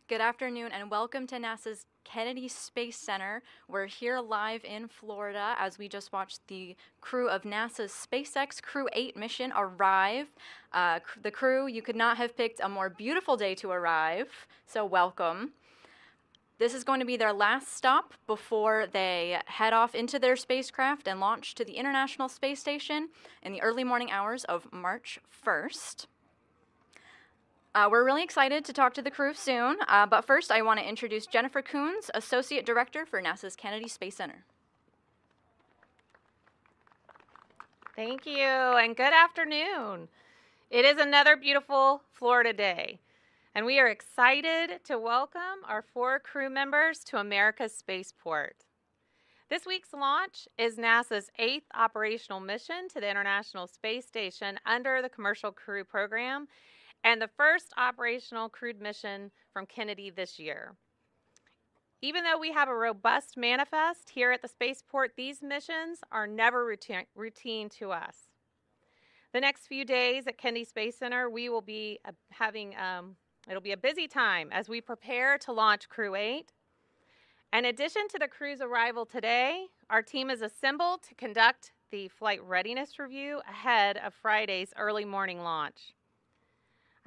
Good afternoon and welcome to NASA's Kennedy Space Center. We're here live in Florida as we just watched the crew of NASA's SpaceX Crew 8 mission arrive. The crew, you could not have picked a more beautiful day to arrive, so welcome. This is going to be their last stop before they head off into their spacecraft and launch to the International Space Station in the early morning hours of March 1st. We're really excited to talk to the crew soon, but first I want to introduce Jennifer Coons, Associate Director for NASA's Kennedy Space Center. Thank you, and good afternoon. It is another beautiful Florida day, and we are excited to welcome our 4 crew members to America's spaceport. This week's launch is NASA's 8th operational mission to the International Space Station under the Commercial Crew Program, and the first operational crewed mission from Kennedy this year. Even though we have a robust manifest here at the spaceport, these missions are never routine to us. The next few days at Kennedy Space Center, we will be it'll be a busy time as we prepare to launch Crew 8. In addition to the crew's arrival today, our team is assembled to conduct the flight readiness review ahead of Friday's early morning launch.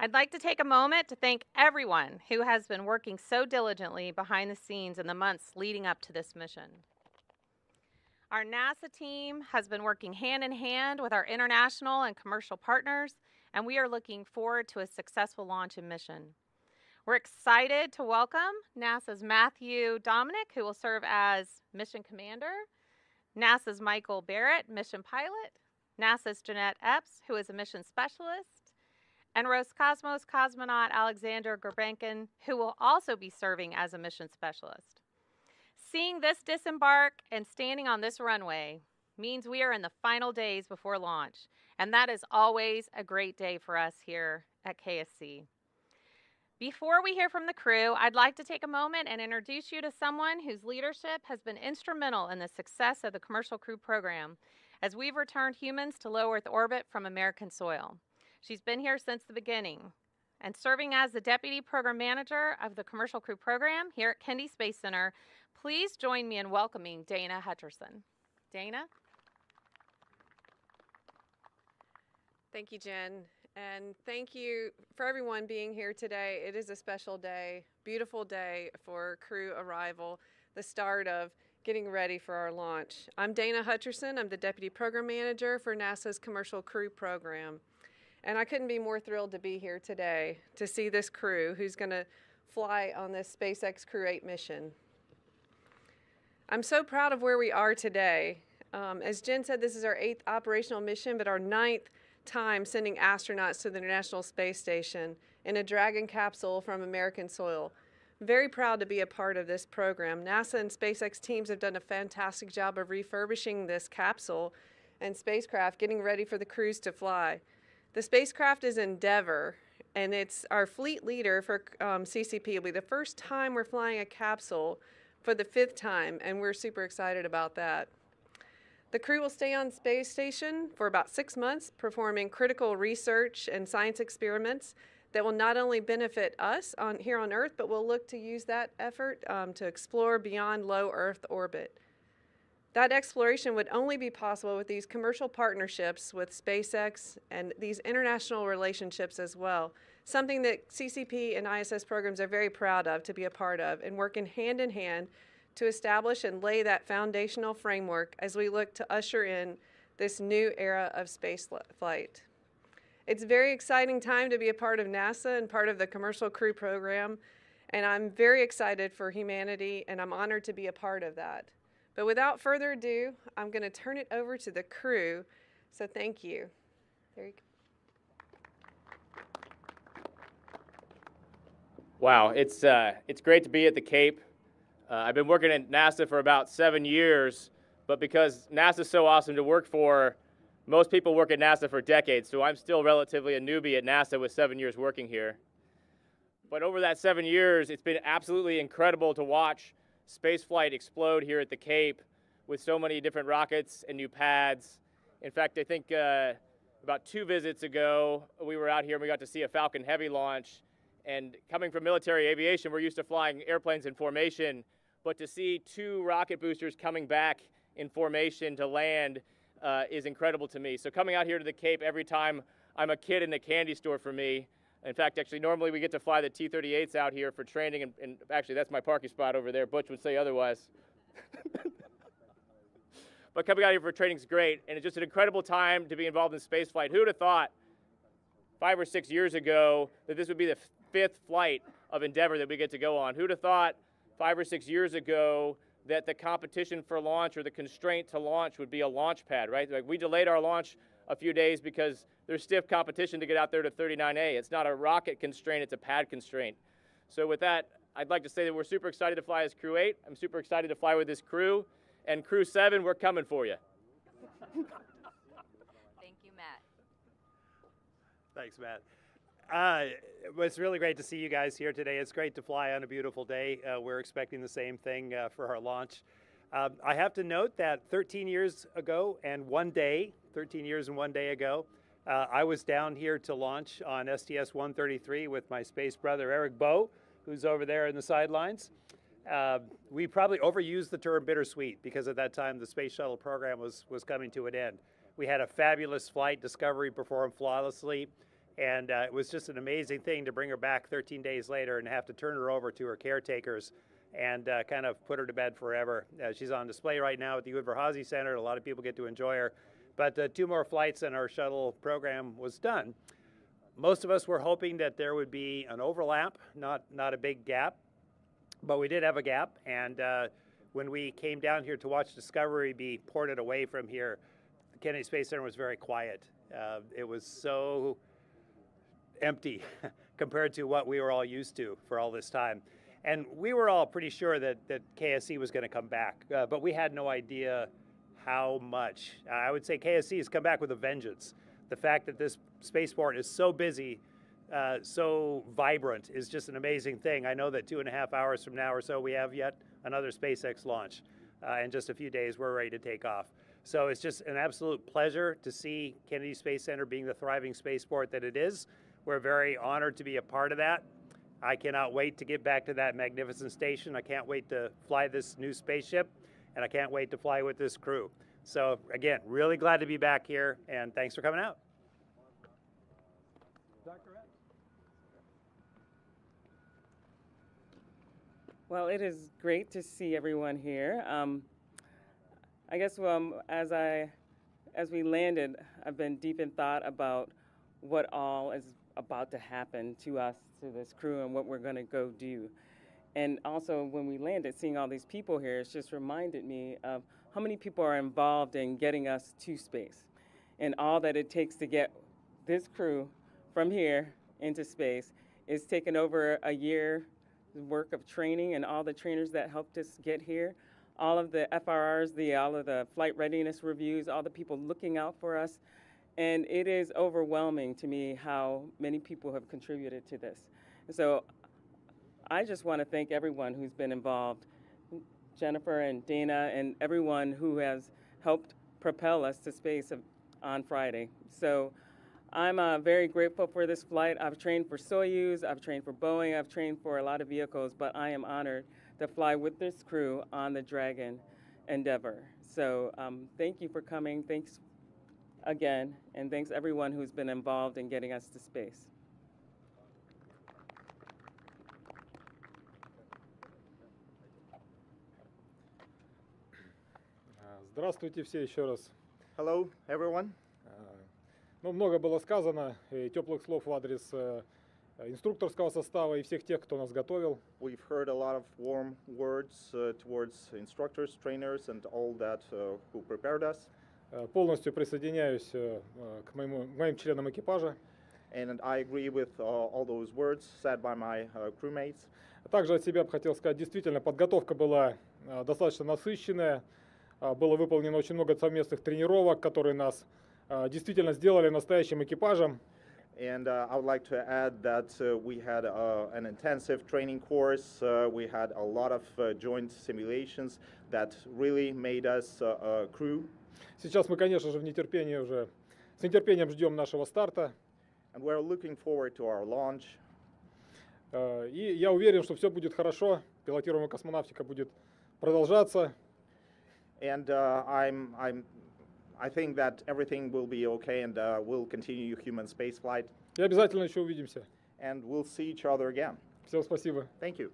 I'd like to take a moment to thank everyone who has been working so diligently behind the scenes in the months leading up to this mission. Our NASA team has been working hand in hand with our international and commercial partners, and we are looking forward to a successful launch and mission. We're excited to welcome NASA's Matthew Dominic, who will serve as Mission Commander, NASA's Michael Barrett, Mission Pilot, NASA's Jeanette Epps, who is a Mission Specialist, and Roscosmos cosmonaut Alexander Gurbankin, who will also be serving as a mission specialist. Seeing this disembark and standing on this runway means we are in the final days before launch, and that is always a great day for us here at KSC. Before we hear from the crew, I'd like to take a moment and introduce you to someone whose leadership has been instrumental in the success of the Commercial Crew Program as we've returned humans to low Earth orbit from American soil. She's been here since the beginning and serving as the Deputy Program Manager of the Commercial Crew Program here at Kennedy Space Center. Please join me in welcoming Dana Hutcherson. Dana? Thank you, Jen, and thank you for everyone being here today. It is a special day, beautiful day for crew arrival, the start of getting ready for our launch. I'm Dana Hutcherson. I'm the Deputy Program Manager for NASA's Commercial Crew Program. And I couldn't be more thrilled to be here today to see this crew who's going to fly on this SpaceX Crew 8 mission. I'm so proud of where we are today. As Jen said, this is our 8th operational mission, but our 9th time sending astronauts to the International Space Station in a Dragon capsule from American soil. Very proud to be a part of this program. NASA and SpaceX teams have done a fantastic job of refurbishing this capsule and spacecraft, getting ready for the crews to fly. The spacecraft is Endeavour, and it's our fleet leader for CCP. It'll be the first time we're flying a capsule for the 5th time, and we're super excited about that. The crew will stay on space station for about 6 months, performing critical research and science experiments that will not only benefit us here on Earth, but we'll look to use that effort to explore beyond low Earth orbit. That exploration would only be possible with these commercial partnerships with SpaceX and these international relationships as well, something that CCP and ISS programs are very proud of to be a part of and working hand in hand to establish and lay that foundational framework as we look to usher in this new era of space flight. It's a very exciting time to be a part of NASA and part of the Commercial Crew Program, and I'm very excited for humanity, and I'm honored to be a part of that. But without further ado, I'm going to turn it over to the crew. So thank you. There you go. Wow, it's great to be at the Cape. I've been working at NASA for about 7 years, but because NASA's so awesome to work for, most people work at NASA for decades, so I'm still relatively a newbie at NASA with 7 years working here. But over that 7 years, it's been absolutely incredible to watch spaceflight explode here at the Cape with so many different rockets and new pads. In fact, I think about 2 visits ago, we were out here and we got to see a Falcon Heavy launch, And coming from military aviation, we're used to flying airplanes in formation, but to see 2 rocket boosters coming back in formation to land is incredible to me. So coming out here to the Cape every time I'm a kid in the candy store for me. In fact, actually, normally we get to fly the T-38s out here for training, and actually that's my parking spot over there. Butch would say otherwise. But coming out here for training is great, and it's just an incredible time to be involved in spaceflight. Who would have thought 5 or 6 years ago that this would be the 5th flight of Endeavour that we get to go on? Who'd have thought 5 or 6 years ago that the competition for launch or the constraint to launch would be a launch pad, right? Like we delayed our launch a few days because there's stiff competition to get out there to 39A. It's not a rocket constraint, it's a pad constraint. So with that, I'd like to say that we're super excited to fly as Crew 8. I'm super excited to fly with this crew. And Crew 7, we're coming for you. Thank you, Matt. Thanks, Matt. It's really great to see you guys here today. It's great to fly on a beautiful day. We're expecting the same thing for our launch. I have to note that 13 years ago and 1 day, 13 years and 1 day ago, I was down here to launch on STS-133 with my space brother Eric Bowe, who's over there in the sidelines. We probably overused the term bittersweet because at that time the space shuttle program was coming to an end. We had a fabulous flight. Discovery performed flawlessly, and it was just an amazing thing to bring her back 13 days later and have to turn her over to her caretakers and kind of put her to bed forever. She's on display right now at the Udvar-Hazy Center. A lot of people get to enjoy her. But 2 more flights and our shuttle program was done. Most of us were hoping that there would be an overlap, not a big gap. But we did have a gap, and when we came down here to watch Discovery be ported away from here, the Kennedy Space Center was very quiet. It was so empty compared to what we were all used to for all this time. And we were all pretty sure that KSC was going to come back, but we had no idea how much. I would say KSC has come back with a vengeance. The fact that this spaceport is so busy, so vibrant is just an amazing thing. I know that 2.5 hours from now or so, we have yet another SpaceX launch. In just a few days, we're ready to take off. So it's just an absolute pleasure to see Kennedy Space Center being the thriving spaceport that it is. We're very honored to be a part of that. I cannot wait to get back to that magnificent station. I can't wait to fly this new spaceship, and I can't wait to fly with this crew. So again, really glad to be back here, and thanks for coming out. Well, it is great to see everyone here. I guess as we landed, I've been deep in thought about what all is about to happen to us, to this crew, and what we're going to go do. And also, when we landed, seeing all these people here, it's just reminded me of how many people are involved in getting us to space, and all that it takes to get this crew from here into space. It's taken over a year work of training, and all the trainers that helped us get here, all of the FRRs, all of the flight readiness reviews, all the people looking out for us. And it is overwhelming to me how many people have contributed to this. So I just want to thank everyone who's been involved, Jennifer and Dana and everyone who has helped propel us to space on Friday. So I'm very grateful for this flight. I've trained for Soyuz, I've trained for Boeing, I've trained for a lot of vehicles, but I am honored to fly with this crew on the Dragon Endeavour. So thank you for coming. Thanks again, and thanks everyone who's been involved in getting us to space. Здравствуйте все еще раз. Hello, everyone. Ну, много было сказано, и теплых слов в адрес инструкторского состава и всех тех, кто нас готовил. We've heard a lot of warm words towards instructors, trainers, and all that who prepared us. Полностью присоединяюсь к моим членам экипажа. And I agree with all those words said by my crewmates. Также от себя бы хотел сказать, действительно, подготовка была достаточно насыщенная. Было выполнено очень много совместных тренировок, которые нас действительно сделали настоящим экипажем. And I would like to add that we had an intensive training course. We had a lot of joint simulations that really made us a crew. Сейчас мы, конечно же, с нетерпением ждем нашего старта. And we're looking forward to our launch. И я уверен, что все будет хорошо, пилотируемая космонавтика будет продолжаться. And I think that everything will be okay, and we'll continue human spaceflight, И обязательно еще увидимся. and we'll see each other again. Всем спасибо. Thank you.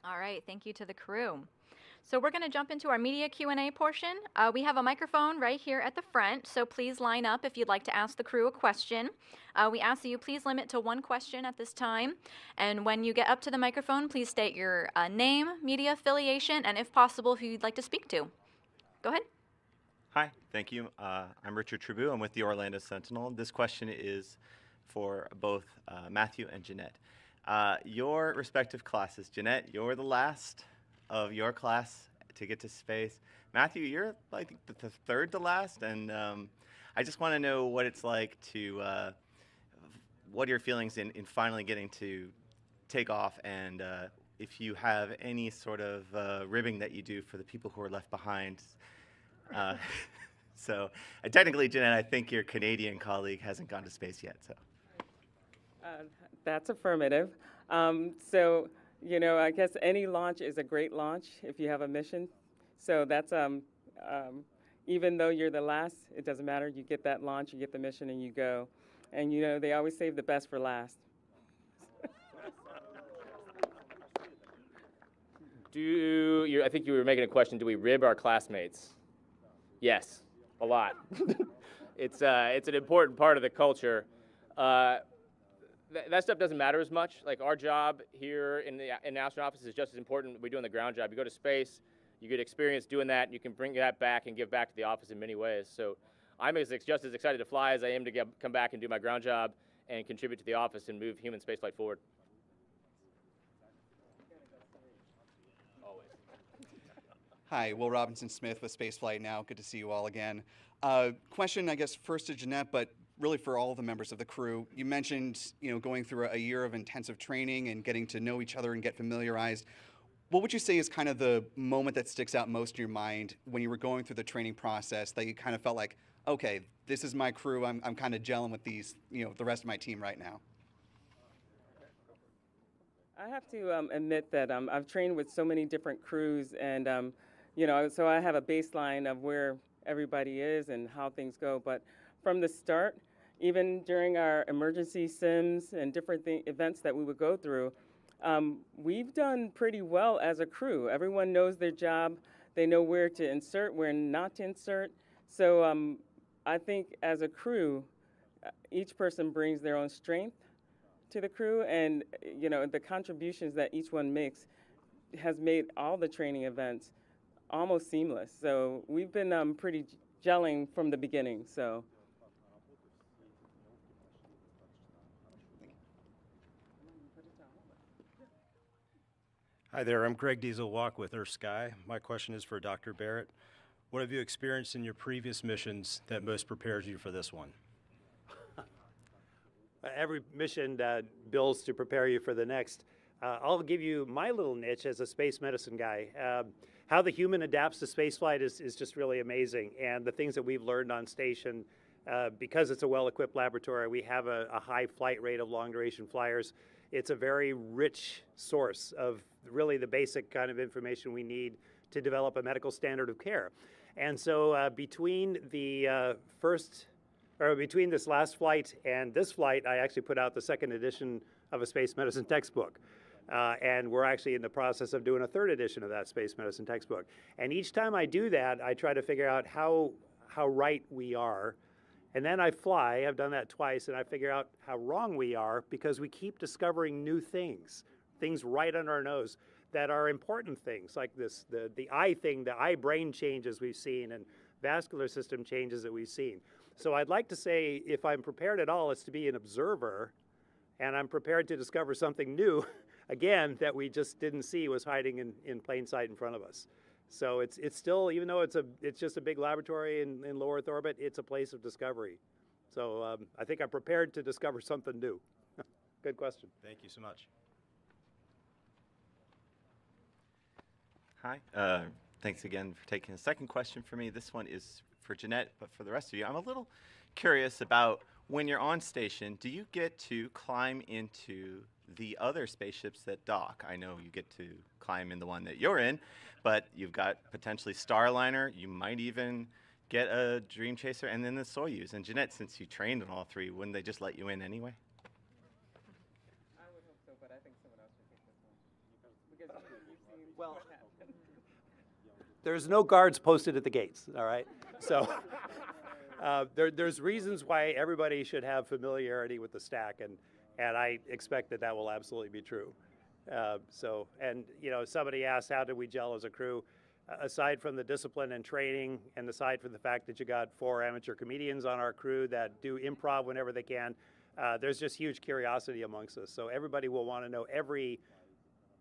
All right, thank you to the crew. So we're going to jump into our media Q&A portion. We have a microphone right here at the front, so please line up if you'd like to ask the crew a question. We ask that you please limit to one question at this time, and when you get up to the microphone, please state your name, media affiliation, and if possible, who you'd like to speak to. Go ahead. Hi, thank you. I'm Richard Tribou. I'm with the Orlando Sentinel. This question is for both Matthew and Jeanette. Your respective classes. Jeanette, you're the last of your class to get to space. Matthew, you're like the third to last, and I just want to know what it's like to, what are your feelings in finally getting to take off, and if you have any sort of ribbing that you do for the people who are left behind. So technically, Jeanette, I think your Canadian colleague hasn't gone to space yet. So That's affirmative. So, you know, I guess any launch is a great launch if you have a mission. So that's, even though you're the last, it doesn't matter. You get that launch, you get the mission, and you go. And, you know, they always save the best for last. I think you were making a question, do we rib our classmates? Yes, a lot. It's an important part of the culture. That stuff doesn't matter as much. Like, our job here in the astronaut office is just as important as we do in the ground job. You go to space, you get experience doing that, and you can bring that back and give back to the office in many ways. So I'm just as excited to fly as I am to come back and do my ground job and contribute to the office and move human spaceflight forward. Hi, Will Robinson Smith with Spaceflight Now. Good to see you all again. Question, I guess, first to Jeanette, but really for all the members of the crew. You mentioned, you know, going through a year of intensive training and getting to know each other and get familiarized. What would you say is kind of the moment that sticks out most in your mind when you were going through the training process that you kind of felt like, okay, this is my crew, I'm kind of gelling with these, you know, the rest of my team right now? I have to admit that I've trained with so many different crews, and you know, so I have a baseline of where everybody is and how things go. But from the start, even during our emergency sims and different events that we would go through, we've done pretty well as a crew. Everyone knows their job. They know where to insert, where not to insert. So I think as a crew, each person brings their own strength to the crew, and you know, the contributions that each one makes has made all the training events almost seamless. So we've been pretty gelling from the beginning. So. Hi there, I'm Greg Diesel-Walk with Earth Sky. My question is for Dr. Barrett. What have you experienced in your previous missions that most prepares you for this one? Every mission builds to prepare you for the next. I'll give you my little niche as a space medicine guy. How the human adapts to spaceflight is just really amazing. And the things that we've learned on station, because it's a well-equipped laboratory, we have a high flight rate of long-duration flyers. It's a very rich source of really the basic kind of information we need to develop a medical standard of care. And so between the between this last flight and this flight, I actually put out the second edition of a space medicine textbook. And we're actually in the process of doing a third edition of that space medicine textbook. And each time I do that, I try to figure out how right we are. And then I fly, I've done that twice, and I figure out how wrong we are because we keep discovering new things right under our nose that are important things, like this, the eye thing, the eye-brain changes we've seen and vascular system changes that we've seen. So I'd like to say, if I'm prepared at all, it's to be an observer, and I'm prepared to discover something new, again, that we just didn't see was hiding in plain sight in front of us. So it's still, even though it's just a big laboratory in low Earth orbit, it's a place of discovery. So I think I'm prepared to discover something new. Good question. Thank you so much. Hi, thanks again for taking a second question for me. This one is for Jeanette, but for the rest of you, I'm a little curious about when you're on station, do you get to climb into the other spaceships that dock? I know you get to climb in the one that you're in, but you've got potentially Starliner. You might even get a Dream Chaser and then the Soyuz. And Jeanette, since you trained in all three, wouldn't they just let you in anyway? I would hope so, but I think someone else should take this one. Because you've seen Well, what happened. there's no guards posted at the gates, all right? So there's reasons why everybody should have familiarity with the stack, and I expect that that will absolutely be true. And you know, somebody asked, how did we gel as a crew? Aside from the discipline and training, and aside from the fact that you got 4 amateur comedians on our crew that do improv whenever they can, there's just huge curiosity amongst us. So everybody will want to know every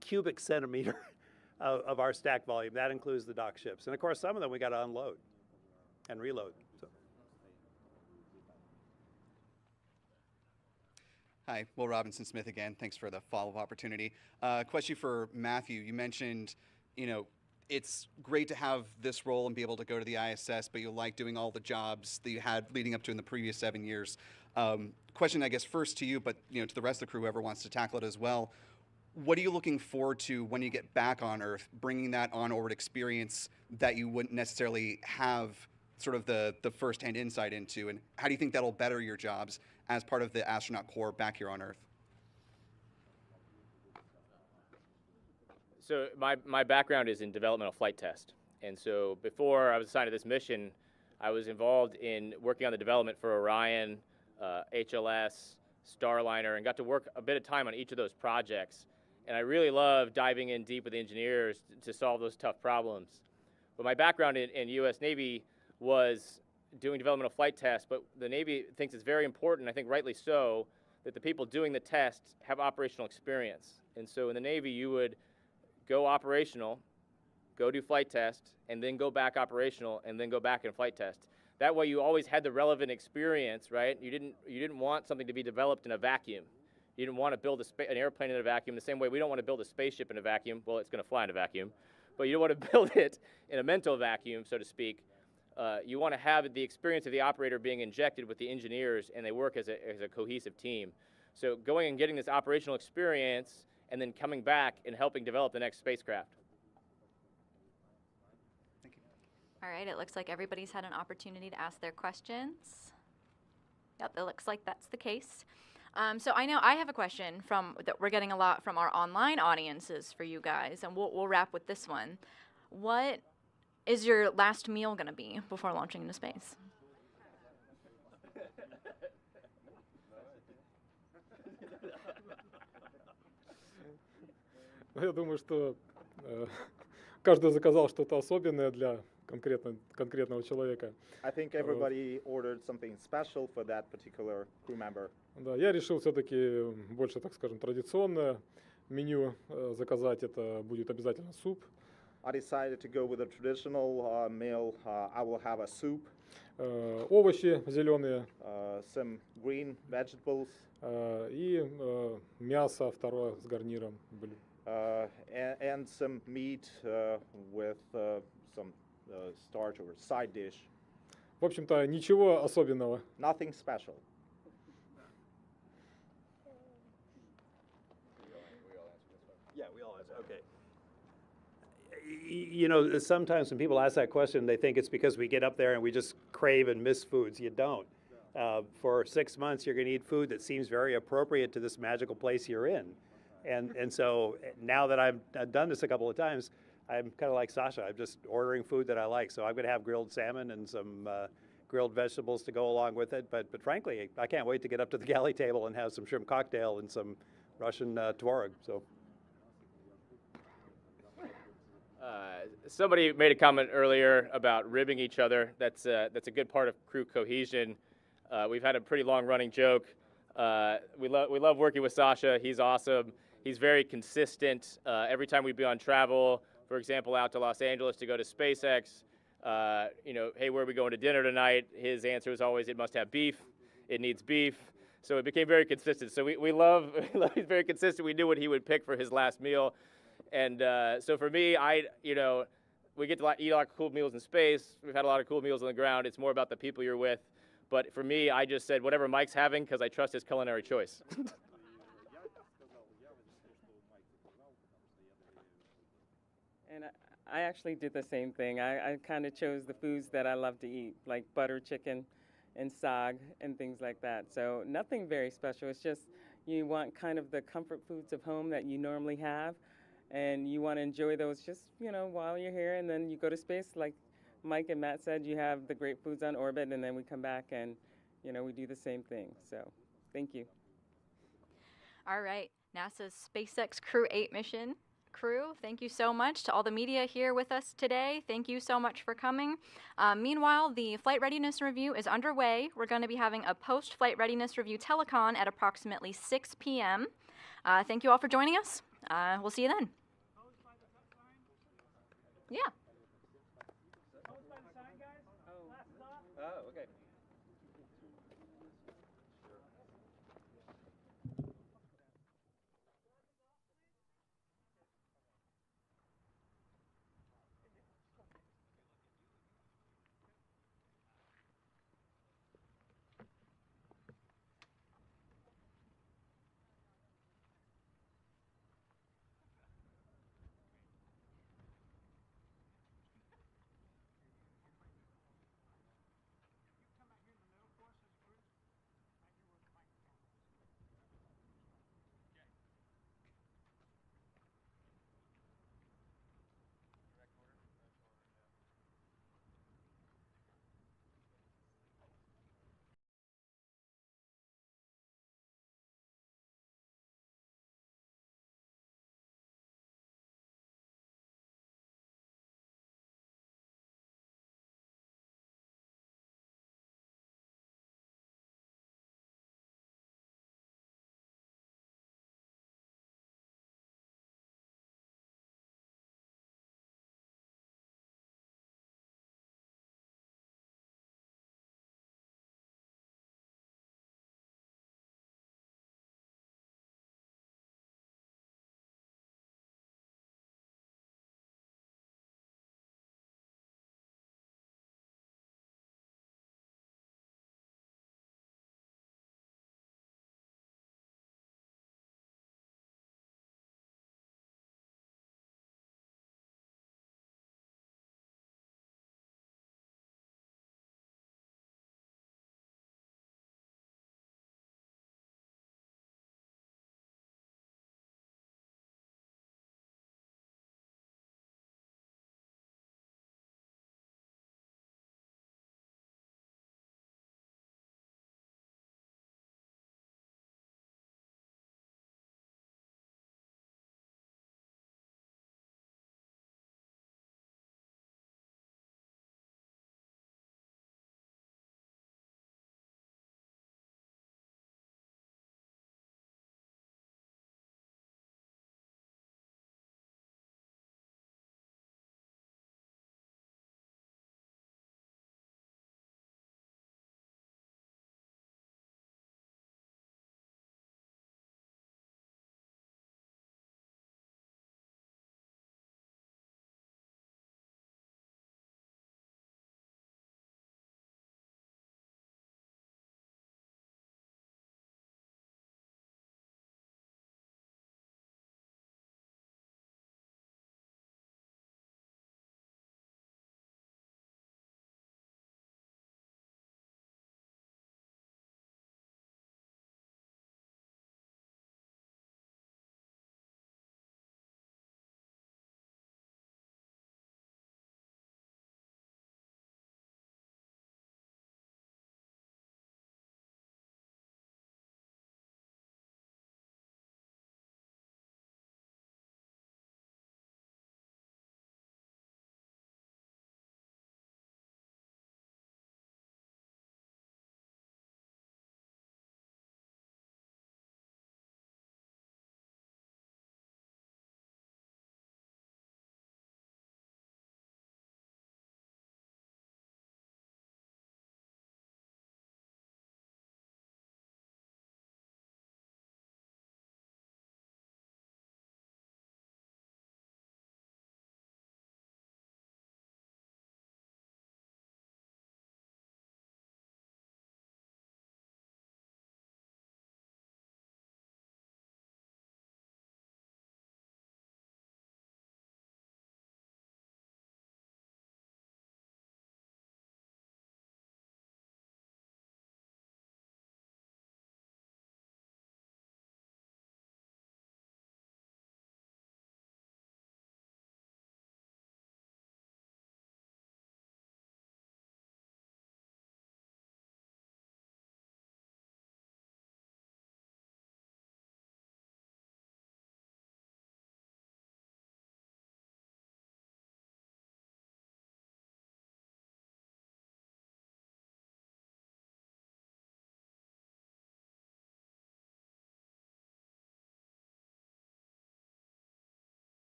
cubic centimeter of our stack volume. That includes the dock ships. And of course, some of them we got to unload and reload. So. Hi, Will Robinson Smith again. Thanks for the follow-up opportunity. Question for Matthew. You mentioned, you know, it's great to have this role and be able to go to the ISS, but you like doing all the jobs that you had leading up to in the previous 7 years. Question, I guess, first to you, but you know, to the rest of the crew, whoever wants to tackle it as well. What are you looking forward to when you get back on Earth, bringing that on-orbit experience that you wouldn't necessarily have sort of the first-hand insight into, and how do you think that'll better your jobs as part of the astronaut corps back here on Earth? So my background is in developmental flight test. And so before I was assigned to this mission, I was involved in working on the development for Orion, HLS, Starliner, and got to work a bit of time on each of those projects. And I really love diving in deep with engineers to solve those tough problems. But my background in U.S. Navy was doing developmental flight tests, but the Navy thinks it's very important, I think rightly so, that the people doing the tests have operational experience. And so in the Navy, you would go operational, go do flight test, and then go back operational, and then go back and flight test. That way you always had the relevant experience, right? You didn't want something to be developed in a vacuum. You didn't want to build an airplane in a vacuum the same way we don't want to build a spaceship in a vacuum. Well, it's going to fly in a vacuum. But you don't want to build it in a mental vacuum, so to speak. You want to have the experience of the operator being injected with the engineers, and they work as a cohesive team. So going and getting this operational experience and then coming back and helping develop the next spacecraft. Thank you. All right, it looks like everybody's had an opportunity to ask their questions. Yep, it looks like that's the case. So I know I have a question that we're getting a lot from our online audiences for you guys, and we'll wrap with this one. What is your last meal going to be before launching into space? Я думаю, что каждый заказал что-то особенное для конкретного человека. I think everybody ordered something special for that particular crew member. Да, я решил все-таки больше, так скажем, традиционное меню заказать. Это будет обязательно суп. I decided to go with a traditional meal. I will have a soup, Овощи зеленые some green vegetables, и мясо второе с гарниром. and some meat with some starch or side dish. В общем-то, ничего особенного. Nothing special. Yeah, we all answer. Okay. You know, sometimes when people ask that question, they think it's because we get up there and we just crave and miss foods. You don't. For 6 months, you're going to eat food that seems very appropriate to this magical place you're in. And so now that I've done this a couple of times, I'm kind of like Sasha. I'm just ordering food that I like. So I'm going to have grilled salmon and some grilled vegetables to go along with it. But frankly, I can't wait to get up to the galley table and have some shrimp cocktail and some Russian tvorog. So. Somebody made a comment earlier about ribbing each other. That's a good part of crew cohesion. We've had a pretty long-running joke. We love working with Sasha. He's awesome. He's very consistent. Every time we'd be on travel, for example, out to Los Angeles to go to SpaceX, hey, where are we going to dinner tonight? His answer was always, it must have beef. It needs beef. So it became very consistent. So we love he's very consistent. We knew what he would pick for his last meal. And so for me, we get to eat a lot of cool meals in space. We've had a lot of cool meals on the ground. It's more about the people you're with. But for me, I just said whatever Mike's having because I trust his culinary choice. And I actually did the same thing. I kind of chose the foods that I love to eat, like butter chicken and sag and things like that. So nothing very special. It's just you want kind of the comfort foods of home that you normally have, and you want to enjoy those just, while you're here. And then you go to space, like Mike and Matt said, you have the great foods on orbit, and then we come back and, we do the same thing. So thank you. All right, NASA's SpaceX Crew 8 mission crew, thank you so much. To all the media here with us today, thank you so much for coming. Meanwhile, the flight readiness review is underway. We're going to be having a post-flight readiness review telecon at approximately 6 p.m. Thank you all for joining us. We'll see you then. Yeah.